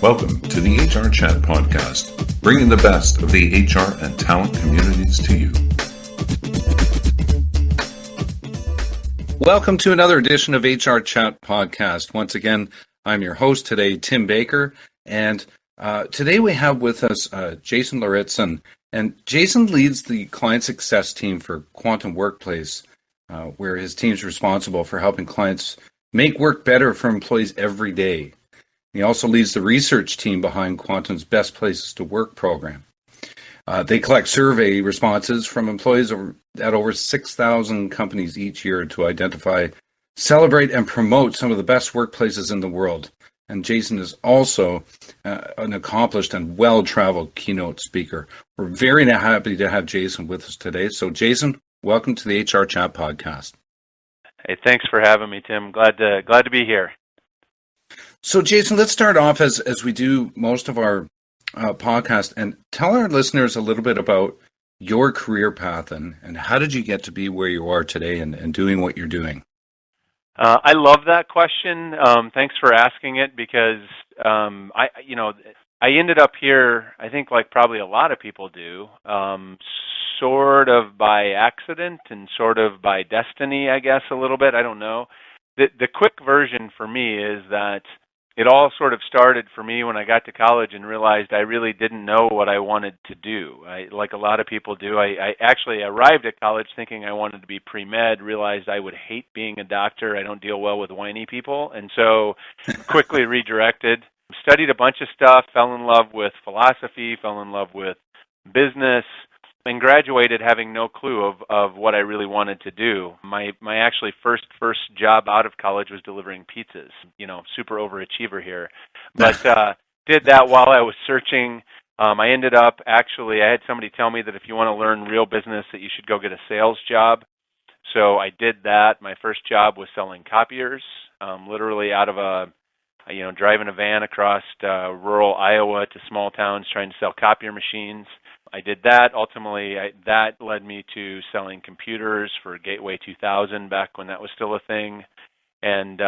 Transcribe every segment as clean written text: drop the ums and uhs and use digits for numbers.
Welcome to the HRchat podcast, bringing the best of the HR and talent communities to you. Welcome to another edition of HRchat podcast. Once again, I'm your host today, Tim Baker, and today we have with us Jason Lauritsen. And Jason leads the client success team for Quantum Workplace, where his team is responsible for helping clients make work better for employees every day. He also leads the research team behind Quantum's Best Places to Work program. They collect survey responses from employees at over 6,000 companies each year to identify, celebrate, and promote some of the best workplaces in the world. And Jason is also an accomplished and well-traveled keynote speaker. We're very happy to have Jason with us today. So Jason, welcome to the HRchat podcast. Hey, thanks for having me, Tim. Glad to be here. So Jason, let's start off as we do most of our podcast and tell our listeners a little bit about your career path and how did you get to be where you are today and doing what you're doing? I love that question. Thanks for asking it because I ended up here, I think like probably a lot of people do, sort of by accident and sort of by destiny, I guess, a little bit. I don't know. The quick version for me is that it all sort of started for me when I got to college and realized I really didn't know what I wanted to do. Like a lot of people do, I actually arrived at college thinking I wanted to be pre-med, realized I would hate being a doctor. I don't deal well with whiny people, and so quickly redirected, studied a bunch of stuff, fell in love with philosophy, fell in love with business, and graduated having no clue of what I really wanted to do. My actually first job out of college was delivering pizzas, super overachiever here. But did that while I was searching. I ended up I had somebody tell me that if you want to learn real business that you should go get a sales job. So I did that. My first job was selling copiers, literally out of driving a van across rural Iowa to small towns trying to sell copier machines. I did that. Ultimately, that led me to selling computers for Gateway 2000 back when that was still a thing. And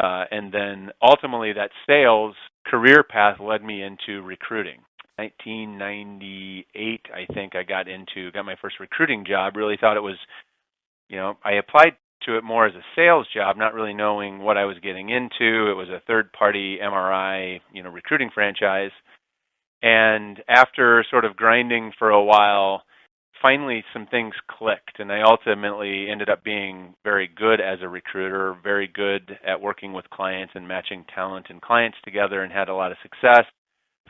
then ultimately that sales career path led me into recruiting. 1998, I think I got my first recruiting job. Really thought it was, I applied to it more as a sales job, not really knowing what I was getting into. It was a third-party MRI, recruiting franchise. And after sort of grinding for a while, finally some things clicked, and I ultimately ended up being very good as a recruiter, very good at working with clients and matching talent and clients together, and had a lot of success.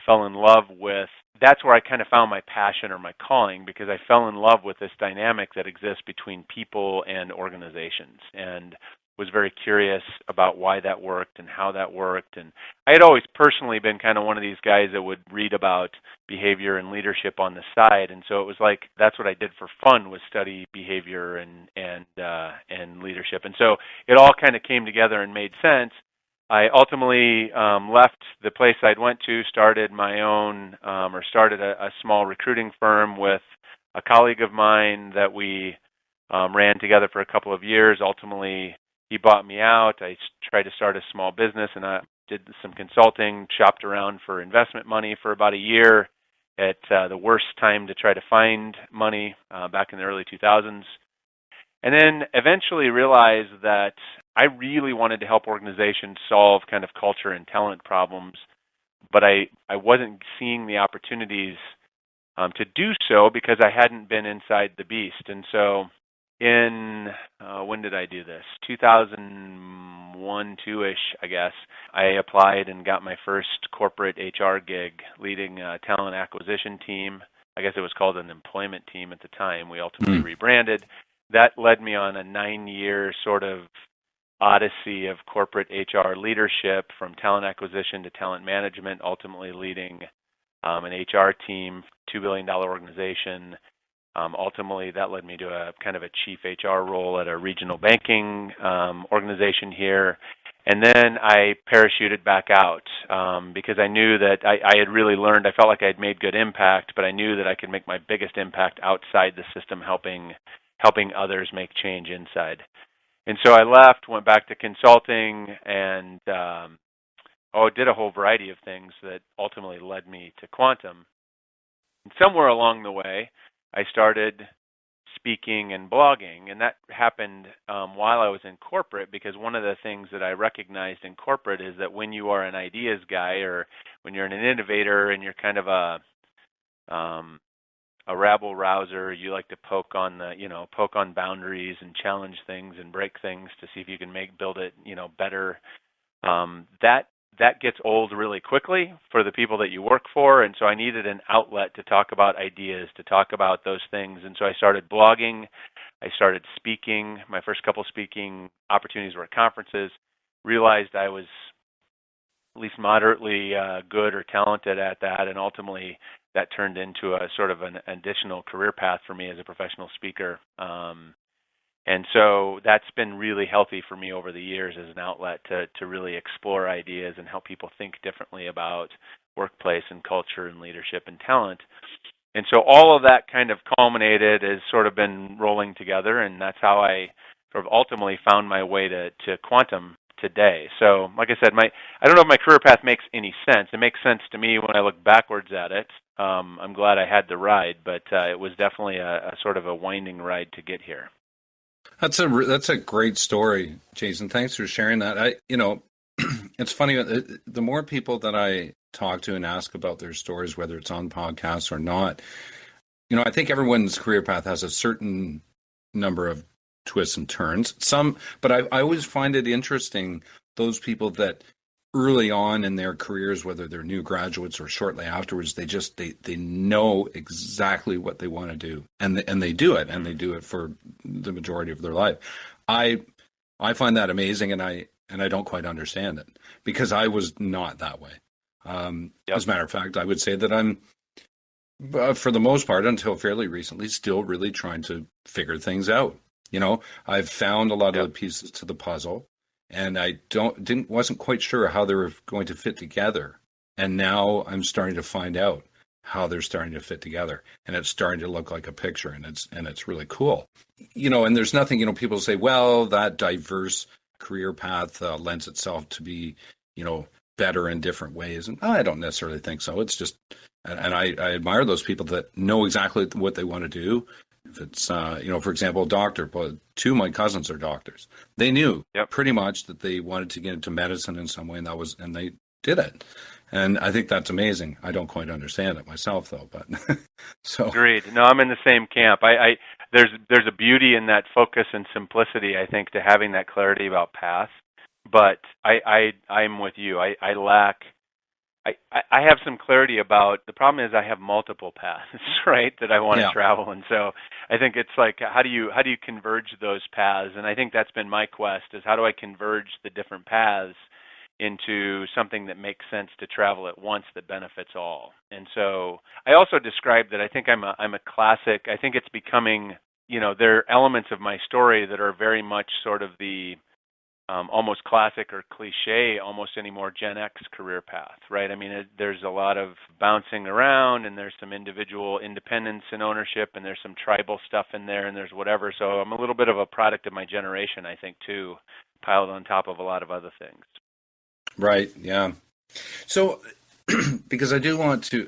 Fell in love with, that's where I kind of found my passion or my calling, because I fell in love with this dynamic that exists between people and organizations, and was very curious about why that worked and how that worked. And I had always personally been kind of one of these guys that would read about behavior and leadership on the side. And so it was like, that's what I did for fun, was study behavior and leadership. And so it all kind of came together and made sense. I ultimately left the place I'd went to, started a small recruiting firm with a colleague of mine that we ran together for a couple of years. Ultimately, he bought me out. I tried to start a small business, and I did some consulting, shopped around for investment money for about a year at the worst time to try to find money back in the early 2000s. And then eventually realized that I really wanted to help organizations solve kind of culture and talent problems, but I wasn't seeing the opportunities to do so because I hadn't been inside the beast. And so when did I do this? 2001, 2-ish, I guess. I applied and got my first corporate HR gig leading a talent acquisition team. I guess it was called an employment team at the time. We ultimately rebranded. That led me on a 9-year sort of odyssey of corporate HR leadership, from talent acquisition to talent management, ultimately leading an HR team, $2 billion organization. Ultimately, that led me to a kind of a chief HR role at a regional banking organization here. And then I parachuted back out because I knew that I had really learned, I felt like I had made good impact, but I knew that I could make my biggest impact outside the system, helping others make change inside. And so I left, went back to consulting, and did a whole variety of things that ultimately led me to quantum. And somewhere along the way, I started speaking and blogging, and that happened while I was in corporate, because one of the things that I recognized in corporate is that when you are an ideas guy, or when you're an innovator and you're kind of a rabble rouser, you like to poke on boundaries and challenge things and break things to see if you can build it, better. That gets old really quickly for the people that you work for, and so I needed an outlet to talk about ideas, to talk about those things, and so I started blogging. I started speaking. My first couple speaking opportunities were at conferences. Realized I was at least moderately good or talented at that, and ultimately that turned into a sort of an additional career path for me as a professional speaker. And so that's been really healthy for me over the years as an outlet to really explore ideas and help people think differently about workplace and culture and leadership and talent. And so all of that kind of culminated, has sort of been rolling together, and that's how I sort of ultimately found my way to quantum today. So like I said, I don't know if my career path makes any sense. It makes sense to me when I look backwards at it. I'm glad I had the ride, but it was definitely a sort of a winding ride to get here. That's a great story, Jason. Thanks for sharing that. It's funny, the more people that I talk to and ask about their stories, whether it's on podcasts or not, I think everyone's career path has a certain number of twists and turns. But I always find it interesting, those people that early on in their careers, whether they're new graduates or shortly afterwards, they know exactly what they want to do, and they do it, and they do it for the majority of their life. I find that amazing, and I don't quite understand it, because I was not that way. As a matter of fact, I would say that I'm, for the most part, until fairly recently, still really trying to figure things out. I've found a lot of the pieces to the puzzle, and I wasn't quite sure how they were going to fit together. And now I'm starting to find out how they're starting to fit together, and it's starting to look like a picture, and it's really cool. And there's nothing, people say, well, that diverse career path lends itself to be, better in different ways. And I don't necessarily think so. It's just, and I admire those people that know exactly what they want to do. If it's, for example, a doctor, but two of my cousins are doctors. They knew pretty much that they wanted to get into medicine in some way, and they did it. And I think that's amazing. I don't quite understand it myself, though. But so agreed. No, I'm in the same camp. There's a beauty in that focus and simplicity, I think, to having that clarity about path. But I'm with you. I have some clarity about, the problem is I have multiple paths, right, that I want to travel. And so I think it's like, how do you converge those paths? And I think that's been my quest, is how do I converge the different paths into something that makes sense to travel at once, that benefits all. And so I also described that I think I'm a classic. I think it's becoming, there are elements of my story that are very much sort of the almost classic or cliche, almost any more Gen X career path, right? I mean, there's a lot of bouncing around, and there's some individual independence and ownership, and there's some tribal stuff in there, and there's whatever. So I'm a little bit of a product of my generation, I think, too, piled on top of a lot of other things. Right, yeah. So, because I do want to,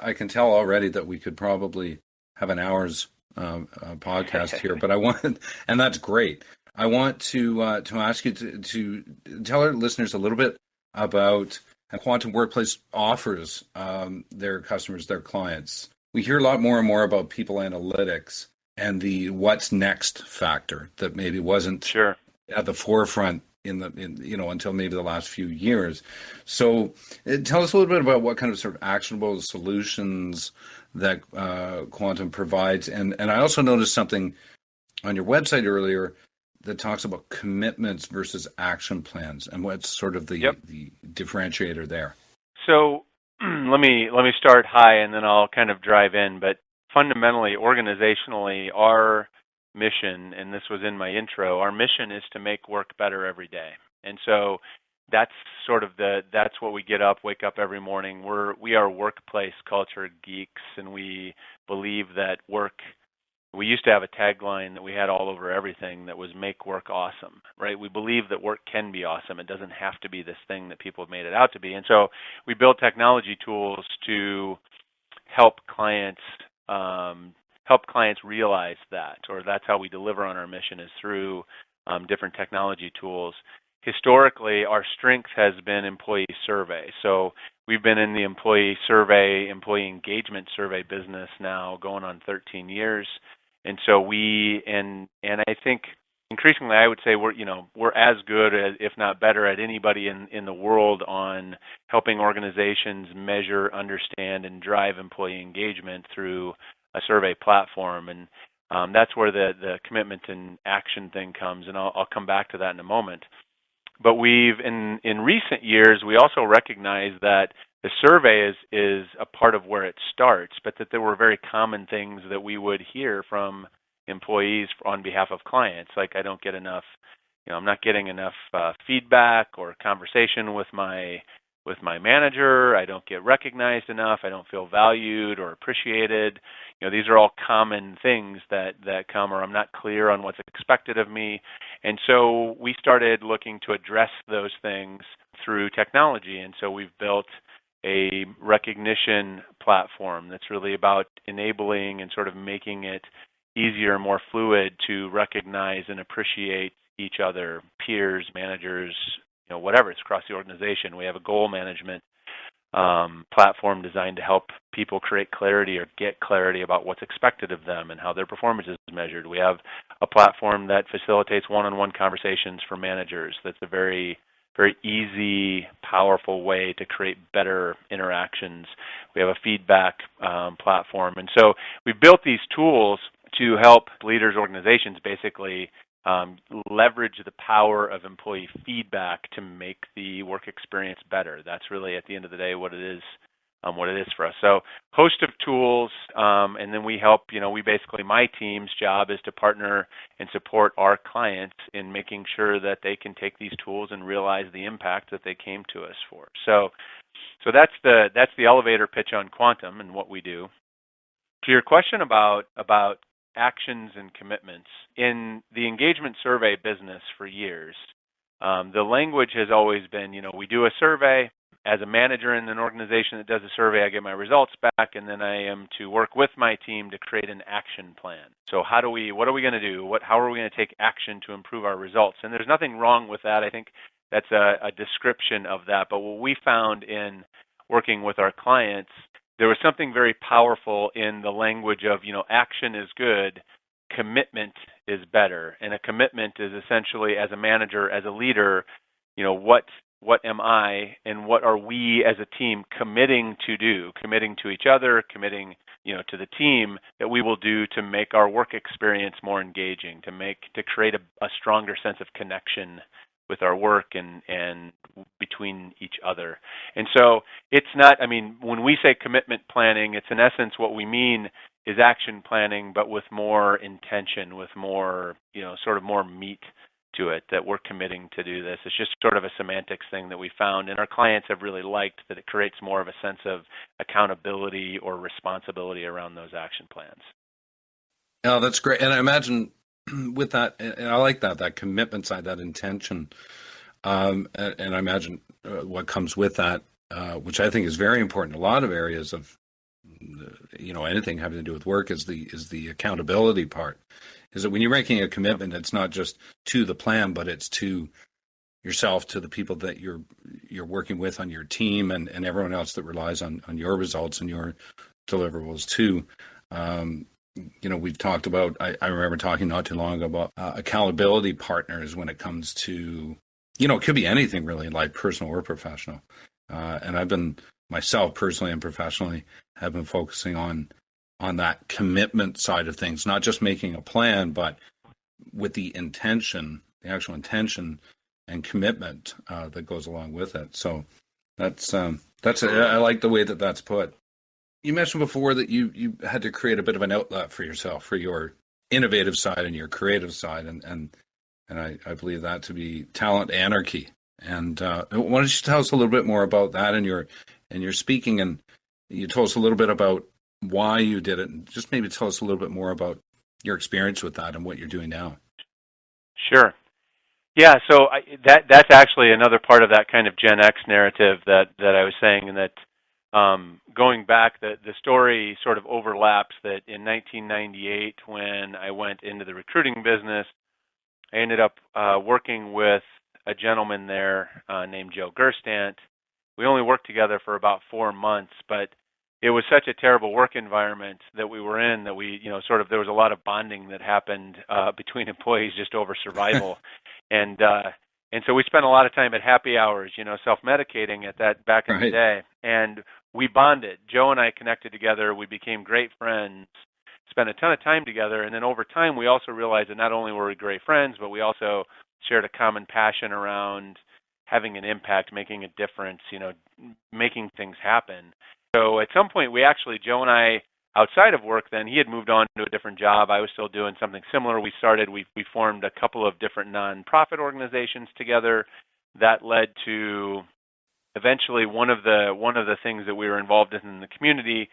I can tell already that we could probably have an hour's podcast here, but I want, and that's great. I want to ask you to tell our listeners a little bit about how Quantum Workplace offers their customers, their clients. We hear a lot more and more about people analytics and the what's next factor that maybe wasn't at the forefront until maybe the last few years. So tell us a little bit about what kind of sort of actionable solutions that Quantum provides. And I also noticed something on your website earlier that talks about commitments versus action plans, and what's sort of the differentiator there. So let me start high, and then I'll kind of drive in. But fundamentally, organizationally, our mission, and this was in my intro, our mission is to make work better every day. And so that's sort of that's what we wake up every morning. We are workplace culture geeks, and we believe that we used to have a tagline that we had all over everything that was "Make work awesome," right? We believe that work can be awesome. It doesn't have to be this thing that people have made it out to be. And so we built technology tools to help clients realize that, or that's how we deliver on our mission, is through different technology tools. Historically, our strength has been employee survey. So we've been in the employee engagement survey business now going on 13 years. And so and I think increasingly I would say we're as good as, if not better, at anybody in the world on helping organizations measure, understand, and drive employee engagement through a survey platform. And that's where the commitment and action thing comes, and I'll come back to that in a moment. But we've, in recent years, we also recognize that the survey is a part of where it starts, but that there were very common things that we would hear from employees on behalf of clients, like I don't get enough, I'm not getting enough feedback or conversation with my manager. I don't get recognized enough. I don't feel valued or appreciated. These are all common things that come, or I'm not clear on what's expected of me. And so we started looking to address those things through technology. And so we've built a recognition platform that's really about enabling and sort of making it easier and more fluid to recognize and appreciate each other, peers, managers, whatever. It's across the organization. We have a goal management platform designed to help people create clarity or get clarity about what's expected of them and how their performance is measured. We have a platform that facilitates one-on-one conversations for managers. That's a very, very easy, powerful way to create better interactions. We have a feedback platform. And so we built these tools to help leaders, organizations basically leverage the power of employee feedback to make the work experience better. That's really, at the end of the day, what it is for us. So host of tools, and then we help, my team's job is to partner and support our clients in making sure that they can take these tools and realize the impact that they came to us for. So that's the elevator pitch on Quantum and what we do. To your question about actions and commitments, in the engagement survey business for years, the language has always been, we do a survey. As a manager in an organization that does a survey, I get my results back, and then I am to work with my team to create an action plan. So what are we going to do? How are we going to take action to improve our results? And there's nothing wrong with that. I think that's a description of that. But what we found in working with our clients, there was something very powerful in the language of, action is good, commitment is better. And a commitment is essentially, as a manager, as a leader, what am I and what are we as a team committing to do, committing to each other, committing, to the team, that we will do to make our work experience more engaging, to create a stronger sense of connection with our work and between each other. And so it's not, when we say commitment planning, it's in essence what we mean is action planning, but with more intention, with more, sort of more meat to it, that we're committing to do this. It's just sort of a semantics thing that we found, and our clients have really liked that it creates more of a sense of accountability or responsibility around those action plans. Oh, that's great. And I imagine with that, and I like that commitment side, that intention, and I imagine what comes with that, which I think is very important in a lot of areas of, anything having to do with work, is the accountability part. Is that when you're making a commitment, it's not just to the plan, but it's to yourself, to the people that you're working with on your team, and everyone else that relies on your results and your deliverables too. We've talked about, I remember talking not too long ago about accountability partners when it comes to, it could be anything really in life, personal or professional. And I've been, myself personally and professionally, have been focusing on that commitment side of things, not just making a plan, but with the intention, the actual intention and commitment that goes along with it. So I like the way that that's put. You mentioned before that you had to create a bit of an outlet for yourself, for your innovative side and your creative side, and I believe that to be Talent Anarchy. And why don't you tell us a little bit more about that and your speaking, and you told us a little bit about why you did it, and just maybe tell us a little bit more about your experience with that and what you're doing now. Sure. Yeah, so that's actually another part of that kind of Gen X narrative that I was saying, and that going back, the story sort of overlaps. That in 1998, when I went into the recruiting business, I ended up working with a gentleman there named Joe Gerstant. We only worked together for about 4 months, but it was such a terrible work environment that we were in that we, there was a lot of bonding that happened between employees just over survival. and so we spent a lot of time at happy hours, self-medicating at that back in the day. And we bonded. Joe and I connected together. We became great friends, spent a ton of time together. And then over time, we also realized that not only were we great friends, but we also shared a common passion around having an impact, making a difference, making things happen. So at some point, Joe and I, outside of work then, he had moved on to a different job. I was still doing something similar. We formed a couple of different nonprofit organizations together. That led to eventually one of the things that we were involved in the community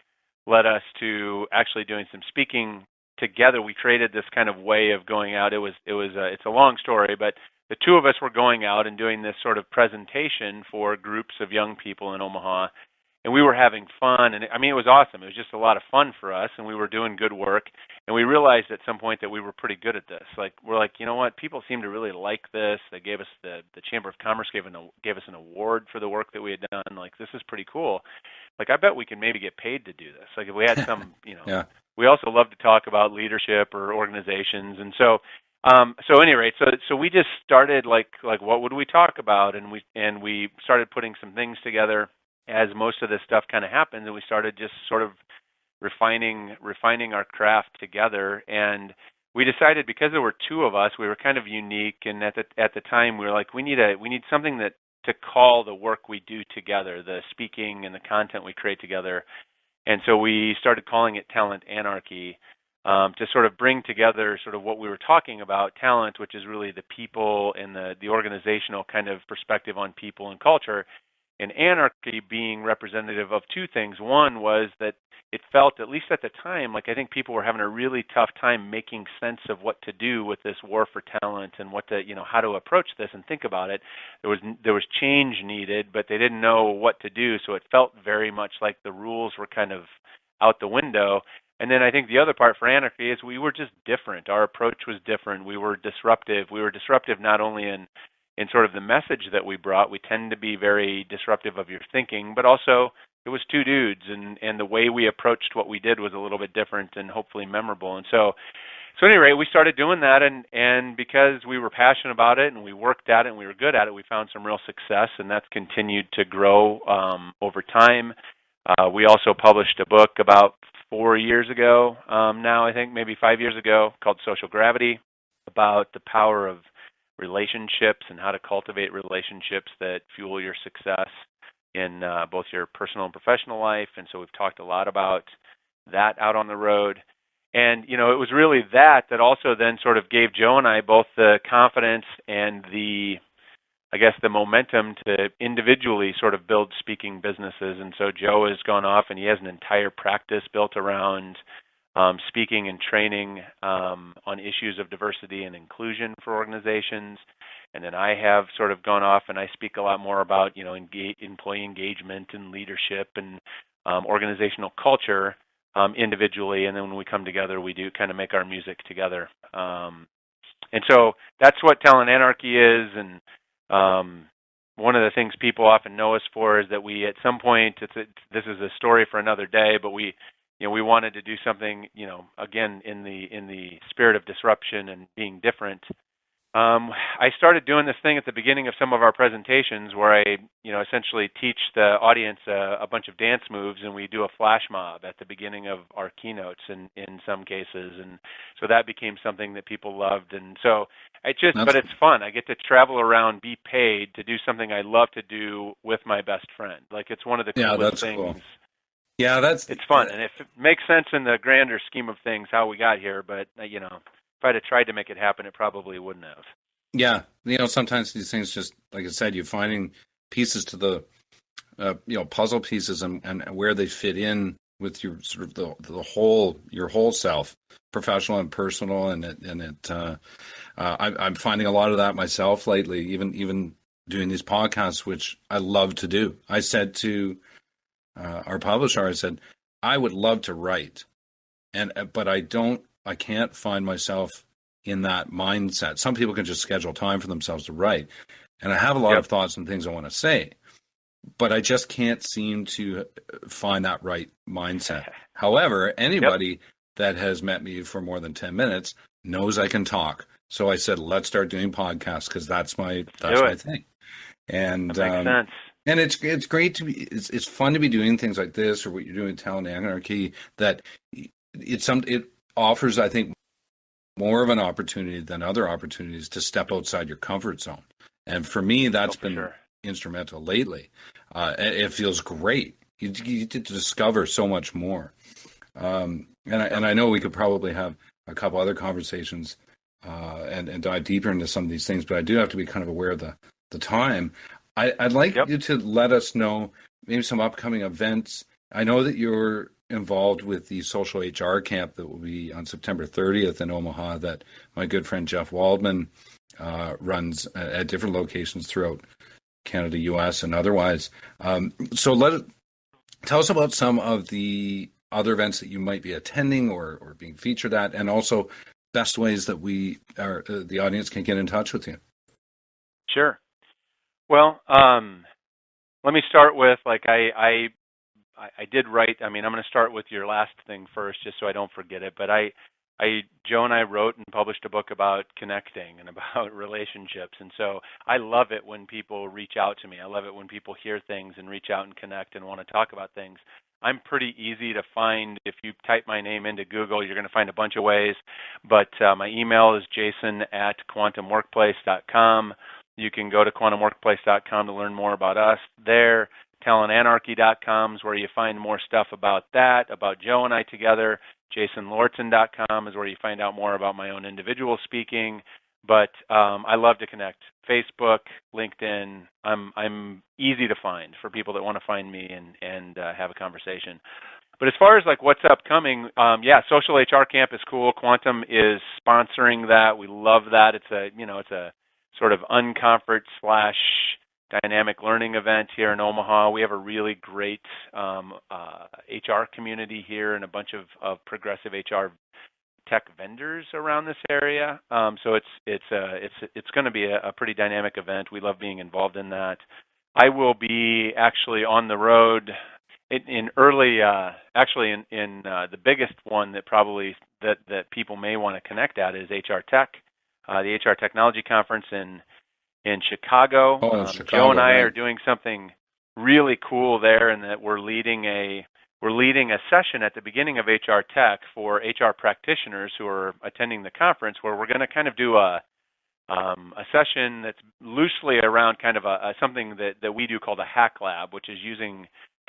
led us to actually doing some speaking together. We created this kind of way of going out. It's a long story, but the two of us were going out and doing this sort of presentation for groups of young people in Omaha. And we were having fun, and it was awesome. It was just a lot of fun for us, and we were doing good work. And we realized at some point that we were pretty good at this. We're like, you know what? People seem to really like this. They gave us the Chamber of Commerce gave us an award for the work that we had done. This is pretty cool. I bet we can maybe get paid to do this. If we had some, Yeah. We also love to talk about leadership or organizations, and so we just started what would we talk about, and we started putting some things together. As most of this stuff kind of happened, and we started just sort of refining our craft together. And we decided, because there were two of us, we were kind of unique. And at the time, we were like, we need something to call the work we do together, the speaking and the content we create together. And so we started calling it Talent Anarchy, to sort of bring together sort of what we were talking about, talent, which is really the people and the organizational kind of perspective on people and culture. And anarchy being representative of two things. One was that it felt, at least at the time, I think people were having a really tough time making sense of what to do with this war for talent and how to approach this and think about it. There was change needed, but they didn't know what to do. So it felt very much like the rules were kind of out the window. And then I think the other part for anarchy is we were just different. Our approach was different. We were disruptive. We were disruptive not only in sort of the message that we brought. We tend to be very disruptive of your thinking, but also it was two dudes, and the way we approached what we did was a little bit different and hopefully memorable. And so anyway, we started doing that, and because we were passionate about it and we worked at it and we were good at it, we found some real success, and that's continued to grow over time. We also published a book about 4 years ago now, I think, maybe 5 years ago, called Social Gravity, about the power of relationships and how to cultivate relationships that fuel your success in both your personal and professional life. And so we've talked a lot about that out on the road. And, it was really that also then sort of gave Joe and I both the confidence and the momentum to individually sort of build speaking businesses. And so Joe has gone off and he has an entire practice built around speaking and training on issues of diversity and inclusion for organizations. And then I have sort of gone off and I speak a lot more about, employee engagement and leadership and organizational culture individually. And then when we come together, we do kind of make our music together. And so that's what Talent Anarchy is. And one of the things people often know us for is that we, at some point, this is a story for another day, but we wanted to do something, again, in the spirit of disruption and being different. I started doing this thing at the beginning of some of our presentations where I, essentially teach the audience a bunch of dance moves, and we do a flash mob at the beginning of our keynotes in some cases. And so that became something that people loved. And so but it's fun. I get to travel around, be paid to do something I love to do with my best friend. It's one of the coolest things. Cool. Yeah, it's fun, and if it makes sense in the grander scheme of things how we got here, but if I'd have tried to make it happen, it probably wouldn't have. Yeah, sometimes these things just, like I said, you're finding pieces to the puzzle pieces and where they fit in with your sort of the whole, your whole self, professional and personal, I'm finding a lot of that myself lately, even doing these podcasts, which I love to do. I said to our publisher, I said, I would love to write, but I can't find myself in that mindset. Some people can just schedule time for themselves to write, and I have a lot of thoughts and things I want to say, but I just can't seem to find that right mindset. However, anybody that has met me for more than 10 minutes knows I can talk. So I said, let's start doing podcasts, because that's my thing. And that makes sense. And it's great to be, it's fun to be doing things like this, or what you're doing, Talent Anarchy, that it offers, I think, more of an opportunity than other opportunities to step outside your comfort zone. And for me, that's been instrumental lately. It feels great. You get to discover so much more. And I know we could probably have a couple other conversations and dive deeper into some of these things, but I do have to be kind of aware of the time. I'd like you to let us know maybe some upcoming events. I know that you're involved with the social HR camp that will be on September 30th in Omaha, that my good friend Jeff Waldman runs at different locations throughout Canada, US, and otherwise. So tell us about some of the other events that you might be attending or being featured at, and also best ways that the audience can get in touch with you. Sure. Well, let me start with, like, I did write. I mean, I'm going to start with your last thing first, just so I don't forget it. But Joe and I wrote and published a book about connecting and about relationships. And so I love it when people reach out to me. I love it when people hear things and reach out and connect and want to talk about things. I'm pretty easy to find. If you type my name into Google, you're going to find a bunch of ways. But my email is jason@quantumworkplace.com. You can go to quantumworkplace.com to learn more about us there. talentanarchy.com is where you find more stuff about that, about Joe and I together. jasonlauritsen.com is where you find out more about my own individual speaking. But I love to connect. Facebook, LinkedIn, I'm easy to find for people that want to find me and have a conversation. But as far as like what's upcoming, Social HR Camp is cool. Quantum is sponsoring that. We love that. It's a sort of unconference / dynamic learning event here in Omaha. We have a really great HR community here and a bunch of progressive HR tech vendors around this area. So it's going to be a pretty dynamic event. We love being involved in that. I will be actually on the road in the biggest one that probably that people may want to connect at is HR Tech, the HR Technology Conference in Chicago. Chicago. Joe and I are doing something really cool there, in that we're leading a session at the beginning of HR Tech for HR practitioners who are attending the conference, where we're going to kind of do a session that's loosely around kind of something that we do called a hack lab, which is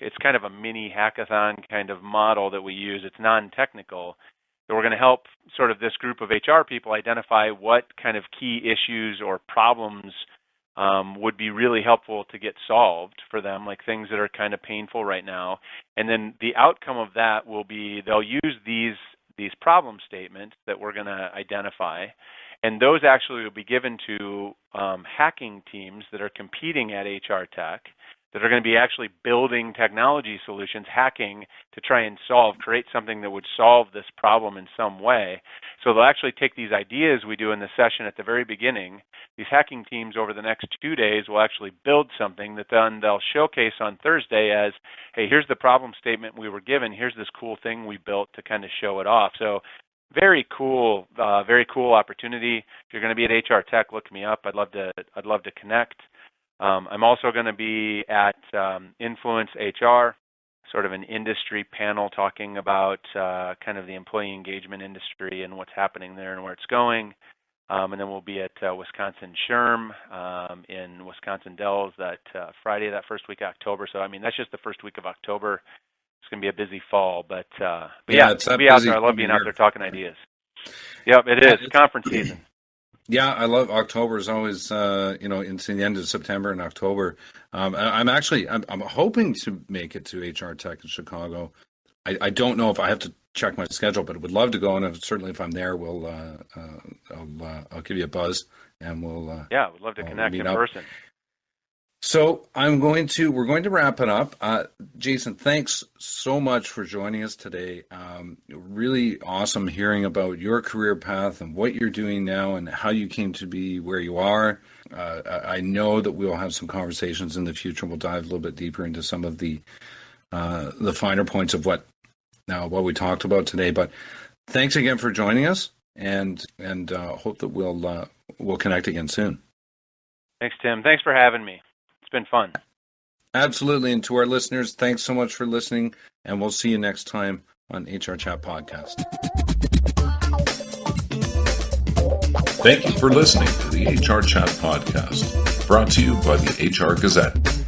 it's kind of a mini hackathon kind of model that we use. It's non-technical. So we're going to help sort of this group of HR people identify what kind of key issues or problems would be really helpful to get solved for them, like things that are kind of painful right now. And then the outcome of that will be they'll use these problem statements that we're going to identify, and those actually will be given to hacking teams that are competing at HR Tech, that are going to be actually building technology solutions, hacking to try and create something that would solve this problem in some way. So they'll actually take these ideas we do in the session at the very beginning. These hacking teams over the next 2 days will actually build something that then they'll showcase on Thursday as, hey, here's the problem statement we were given. Here's this cool thing we built to kind of show it off. So very cool opportunity. If you're going to be at HR Tech, look me up. I'd love to connect. I'm also going to be at Influence HR, sort of an industry panel talking about kind of the employee engagement industry and what's happening there and where it's going. And then we'll be at Wisconsin SHRM in Wisconsin Dells that Friday, that first week of October. So, I mean, that's just the first week of October. It's going to be a busy fall, but it's be out there. I love being out there talking ideas. Yep, it is. Conference season. Yeah, I love October. Is always into the end of September and October. I'm hoping to make it to HR Tech in Chicago. I don't know if I have to check my schedule, but I would love to go. And certainly if I'm there, I'll give you a buzz and we'll would love to connect in person. So we're going to wrap it up. Jason, thanks so much for joining us today. Really awesome hearing about your career path and what you're doing now and how you came to be where you are. I know that we'll have some conversations in the future. We'll dive a little bit deeper into some of the finer points of what we talked about today. But thanks again for joining us, and hope that we'll connect again soon. Thanks, Tim. Thanks for having me. It's been fun. Absolutely. And to our listeners, thanks so much for listening, and we'll see you next time on HR Chat Podcast. Thank you for listening to the HR Chat Podcast, brought to you by the HR Gazette.